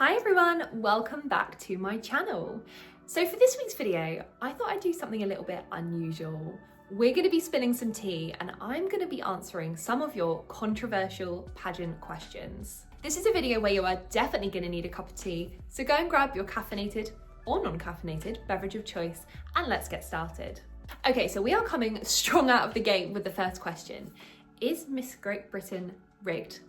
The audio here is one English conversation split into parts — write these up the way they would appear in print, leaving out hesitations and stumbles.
Hi everyone, welcome back to my channel. So for this week's video, I thought I'd do something a little bit unusual. We're going to be spilling some tea and I'm going to be answering some of your controversial pageant questions. This is a video where you are definitely going to need a cup of tea, so go and grab your caffeinated or non-caffeinated beverage of choice and let's get started. Okay, so we are coming strong out of the gate with the first question. Is Miss Great Britain rigged?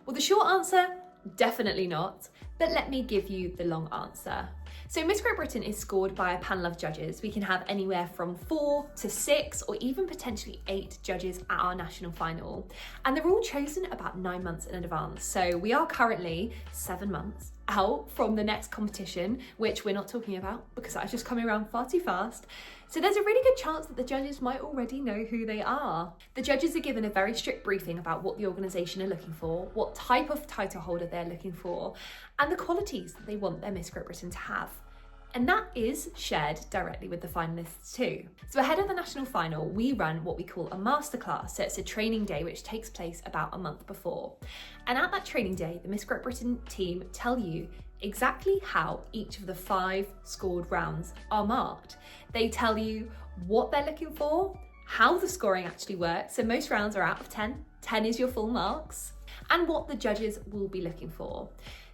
Well, the short answer, definitely not, but let me give you the long answer. So Miss Great Britain is scored by a panel of judges. We can have anywhere from 4 to 6 or even potentially 8 judges at our national final. And they're all chosen about 9 months in advance. So we are currently 7 months out from the next competition, which we're not talking about because that's just coming around far too fast. So there's a really good chance that the judges might already know who they are. The judges are given a very strict briefing about what the organisation are looking for, what type of title holder they're looking for, and the qualities that they want their Miss Great Britain to have. And that is shared directly with the finalists too. So ahead of the national final, we run what we call a masterclass. So it's a training day which takes place about a month before. And at that training day, the Miss Great Britain team tell you exactly how each of the 5 scored rounds are marked. They tell you what they're looking for, how the scoring actually works. So most rounds are out of 10. 10 is your full marks, and what the judges will be looking for.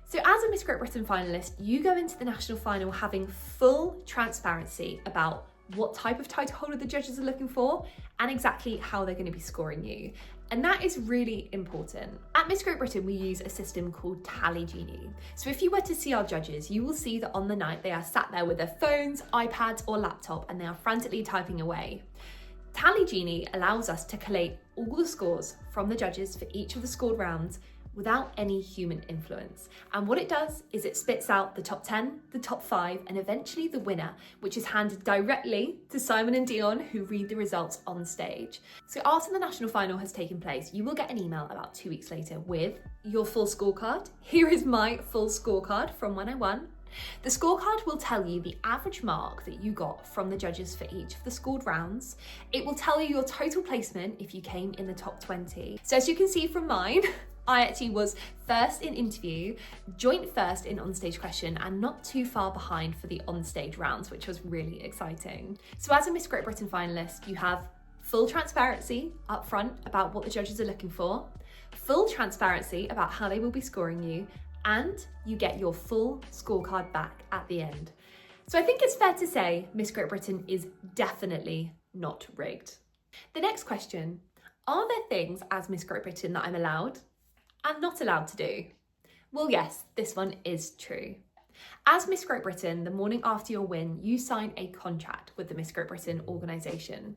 So as a Miss Great Britain finalist, you go into the national final having full transparency about what type of title holder the judges are looking for and exactly how they're going to be scoring you. And that is really important. At Miss Great Britain, we use a system called Tally Genie. So if you were to see our judges, you will see that on the night they are sat there with their phones, iPads or laptop and they are frantically typing away. Tally Genie allows us to collate all the scores from the judges for each of the scored rounds without any human influence. And what it does is it spits out the top 10, the top 5, and eventually the winner, which is handed directly to Simon and Dion, who read the results on stage. So after the national final has taken place, you will get an email about 2 weeks later with your full scorecard. Here is my full scorecard from when I won. The scorecard will tell you the average mark that you got from the judges for each of the scored rounds. It will tell you your total placement if you came in the top 20. So as you can see from mine, I actually was first in interview, joint first in onstage question, and not too far behind for the onstage rounds, which was really exciting. So as a Miss Great Britain finalist, you have full transparency up front about what the judges are looking for, full transparency about how they will be scoring you, and you get your full scorecard back at the end. So I think it's fair to say Miss Great Britain is definitely not rigged. The next question, are there things as Miss Great Britain that I'm allowed and not allowed to do? Well, yes, this one is true. As Miss Great Britain, the morning after your win, you sign a contract with the Miss Great Britain organisation.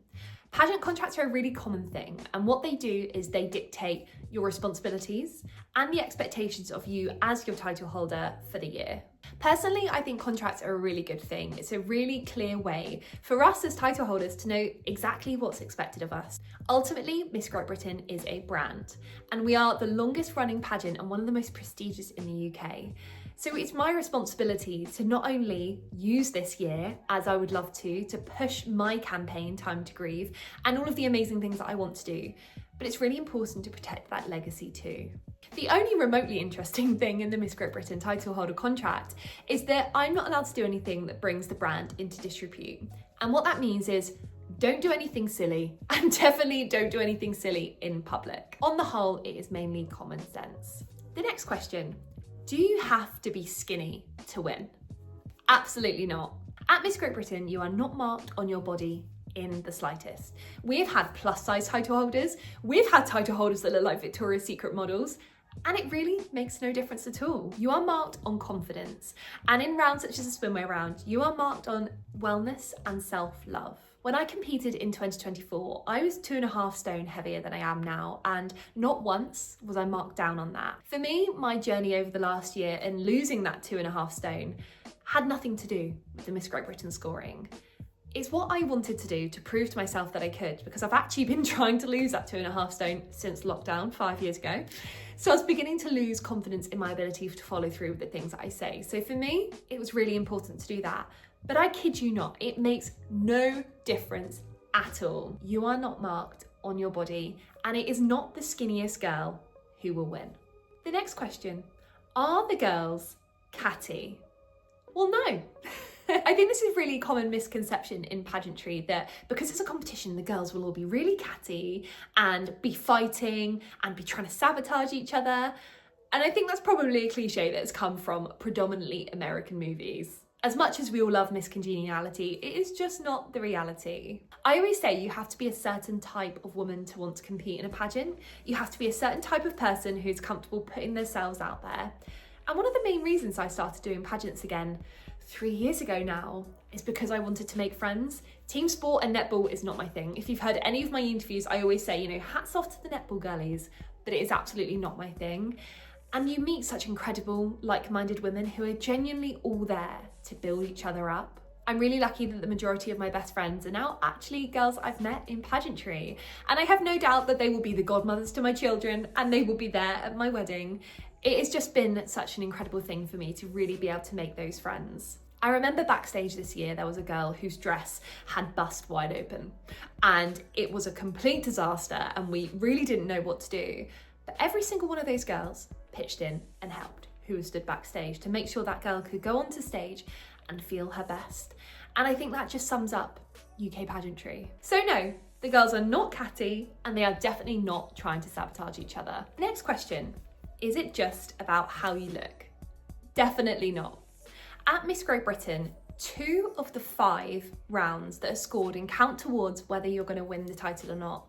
Pageant contracts are a really common thing, and what they do is they dictate your responsibilities and the expectations of you as your title holder for the year. Personally, I think contracts are a really good thing. It's a really clear way for us as title holders to know exactly what's expected of us. Ultimately, Miss Great Britain is a brand, and we are the longest running pageant and one of the most prestigious in the UK. So it's my responsibility to not only use this year, as I would love to push my campaign, Time to Grieve, and all of the amazing things that I want to do, but it's really important to protect that legacy too. The only remotely interesting thing in the Miss Great Britain title holder contract is that I'm not allowed to do anything that brings the brand into disrepute. And what that means is don't do anything silly, and definitely don't do anything silly in public. On the whole, it is mainly common sense. The next question, do you have to be skinny to win? Absolutely not. At Miss Great Britain, you are not marked on your body in the slightest. We've had plus size title holders, we've had title holders that look like Victoria's Secret models, and it really makes no difference at all. You are marked on confidence, and in rounds such as the swimwear round, you are marked on wellness and self-love. When I competed in 2024, I was 2.5 stone heavier than I am now, and not once was I marked down on that. For me, my journey over the last year and losing that 2.5 stone had nothing to do with the Miss Great Britain scoring. It's what I wanted to do to prove to myself that I could, because I've actually been trying to lose that 2.5 stone since lockdown 5 years ago. So I was beginning to lose confidence in my ability to follow through with the things that I say. So for me, it was really important to do that. But I kid you not, it makes no difference at all. You are not marked on your body, and it is not the skinniest girl who will win. The next question, are the girls catty? Well, no. I think this is a really common misconception in pageantry that because it's a competition, the girls will all be really catty and be fighting and be trying to sabotage each other. And I think that's probably a cliche that's come from predominantly American movies. As much as we all love Miss Congeniality, it is just not the reality. I always say you have to be a certain type of woman to want to compete in a pageant. You have to be a certain type of person who's comfortable putting themselves out there. And one of the main reasons I started doing pageants again 3 years ago now is because I wanted to make friends. Team sport and netball is not my thing. If you've heard any of my interviews, I always say, hats off to the netball girlies, but it is absolutely not my thing. And you meet such incredible, like-minded women who are genuinely all there to build each other up. I'm really lucky that the majority of my best friends are now actually girls I've met in pageantry. And I have no doubt that they will be the godmothers to my children and they will be there at my wedding. It has just been such an incredible thing for me to really be able to make those friends. I remember backstage this year, there was a girl whose dress had bust wide open and it was a complete disaster and we really didn't know what to do. But every single one of those girls pitched in and helped, who stood backstage to make sure that girl could go onto stage and feel her best. And I think that just sums up UK pageantry. So no, the girls are not catty and they are definitely not trying to sabotage each other. Next question, is it just about how you look? Definitely not. At Miss Great Britain, 2 of the 5 rounds that are scored and count towards whether you're going to win the title or not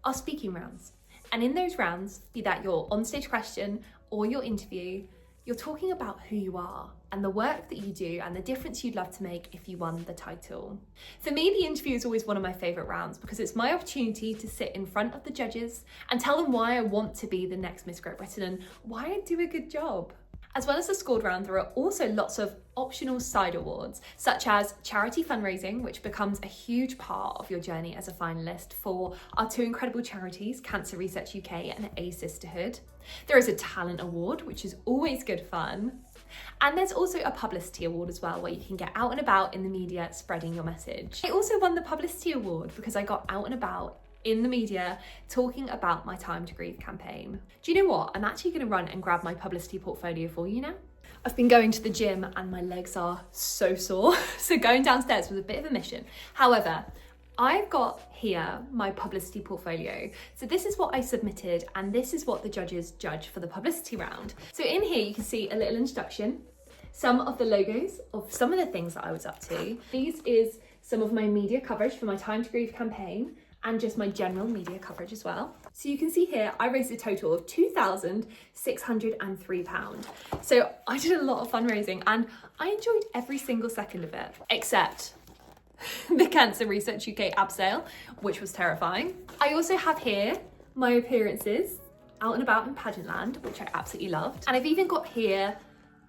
are speaking rounds. And in those rounds, be that your onstage question or your interview, you're talking about who you are and the work that you do and the difference you'd love to make if you won the title. For me, the interview is always one of my favourite rounds because it's my opportunity to sit in front of the judges and tell them why I want to be the next Miss Great Britain and why I do a good job. As well as the scored round, there are also lots of optional side awards, such as charity fundraising, which becomes a huge part of your journey as a finalist for our 2 incredible charities, Cancer Research UK and A Sisterhood. There is a talent award, which is always good fun. And there's also a publicity award as well, where you can get out and about in the media spreading your message. I also won the publicity award because I got out and about in the media talking about my Time to Grieve campaign. Do you know what? I'm actually going to run and grab my publicity portfolio for you now. I've been going to the gym and my legs are so sore, so going downstairs was a bit of a mission. However, I've got here my publicity portfolio. So this is what I submitted and this is what the judges judge for the publicity round. So in here you can see a little introduction, some of the logos of some of the things that I was up to. These is some of my media coverage for my Time to Grieve campaign and just my general media coverage as well. So you can see here, I raised a total of £2,603. So I did a lot of fundraising and I enjoyed every single second of it, except the Cancer Research UK ab sale, which was terrifying. I also have here my appearances out and about in pageant land, which I absolutely loved. And I've even got here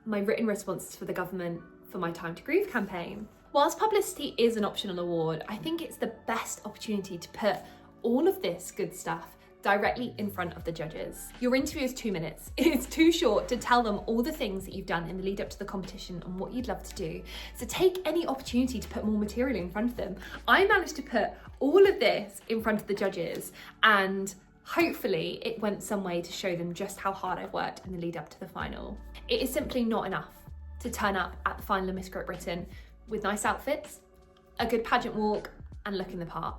my written responses for the government for my Time to Grieve campaign. Whilst publicity is an optional award, I think it's the best opportunity to put all of this good stuff directly in front of the judges. Your interview is 2 minutes. It's too short to tell them all the things that you've done in the lead up to the competition and what you'd love to do. So take any opportunity to put more material in front of them. I managed to put all of this in front of the judges and hopefully it went some way to show them just how hard I've worked in the lead up to the final. It is simply not enough to turn up at the final of Miss Great Britain with nice outfits, a good pageant walk, and looking the part.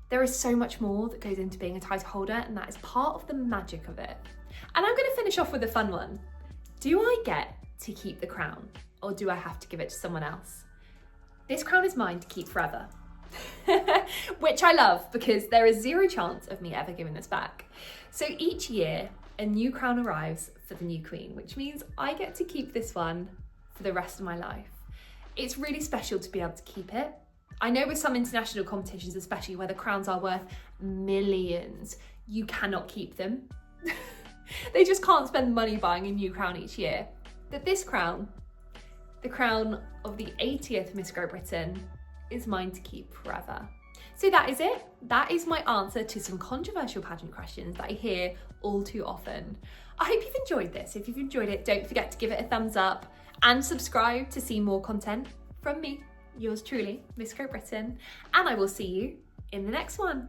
There is so much more that goes into being a title holder, and that is part of the magic of it. And I'm going to finish off with a fun one. Do I get to keep the crown, or do I have to give it to someone else? This crown is mine to keep forever. Which I love, because there is zero chance of me ever giving this back. So each year, a new crown arrives for the new queen, which means I get to keep this one for the rest of my life. It's really special to be able to keep it. I know with some international competitions, especially where the crowns are worth millions, you cannot keep them. They just can't spend the money buying a new crown each year. But this crown, the crown of the 80th Miss Great Britain, is mine to keep forever. So that is it. That is my answer to some controversial pageant questions that I hear all too often. I hope you've enjoyed this. If you've enjoyed it, don't forget to give it a thumbs up and subscribe to see more content from me, yours truly, Miss Great Britain, and I will see you in the next one.